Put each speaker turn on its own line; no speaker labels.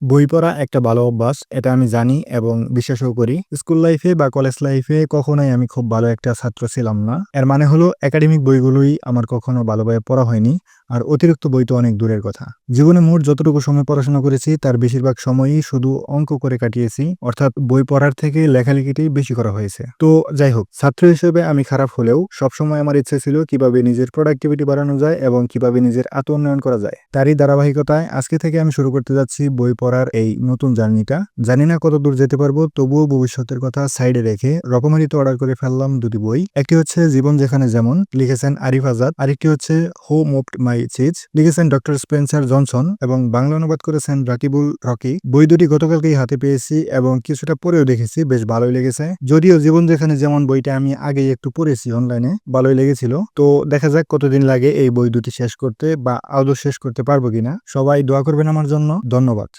বই পড়া একটা ভালো অভ্যাস। এটা আমি জানি এবং বিশ্বাসও করি। স্কুল লাইফে বা কলেজ লাইফে কখনোই আমি খুব ভালো একটা ছাত্র ছিলাম না। এর মানে হলো একাডেমিক বইগুলোই আমার কখনো ভালোভাবে পড়া হয়নি। আর অতিরিক্ত বই তো অনেক দূরের কথা। জীবনে মোট যতটুকু সময় পড়াশোনা করেছি তার বেশিরভাগ সময়ই শুধু অঙ্ক করে কাটিয়েছি। অর্থাৎ বই পড়ার থেকে লেখালেখিটাই বেশি করা হয়েছে। তো যাই হোক, ছাত্র হিসেবে আমি খারাপ হলেও সবসময় আমার ইচ্ছে ছিল কিভাবে নিজের প্রোডাক্টিভিটি বাড়ানো যায় এবং কিভাবে নিজের আত্ম-উন্নয়ন করা যায়। তারই ধারাবাহিকতায় আজকে থেকে আমি শুরু করতে যাচ্ছি বই পড়ার এই নতুন জার্নিটা। জানি না কতদূর যেতে পারবো, তবুও ভবিষ্যতের কথা সাইডে রেখে রকমারিতে অর্ডার করে ফেললাম ২ টি বই। একটি হচ্ছে 'জীবন যেখানে যেমন' লিখেছেন আরিফ আজাদ, আরেকটি হচ্ছে 'হু মুভড মাই চিজ' লিখেছেন ডক্টর স্পেন্সার জনসন এবং বাংলা অনুবাদ করেছেন রাকিবুল রকি। বই দুটি গতকালকেই হাতে পেয়েছি এবং কিছুটা পড়েও দেখেছি, বেশ ভালোই লেগেছে। যদিও 'জীবন যেখানে যেমন' বইটা আমি আগেই একটু পড়েছি অনলাইনে, ভালোই লেগেছিল। তো দেখা যাক কতদিন লাগে এই বই দুটি শেষ করতে বা আদৌ শেষ করতে পারবো কিনা। সবাই দোয়া করবেন আমার জন্য। ধন্যবাদ।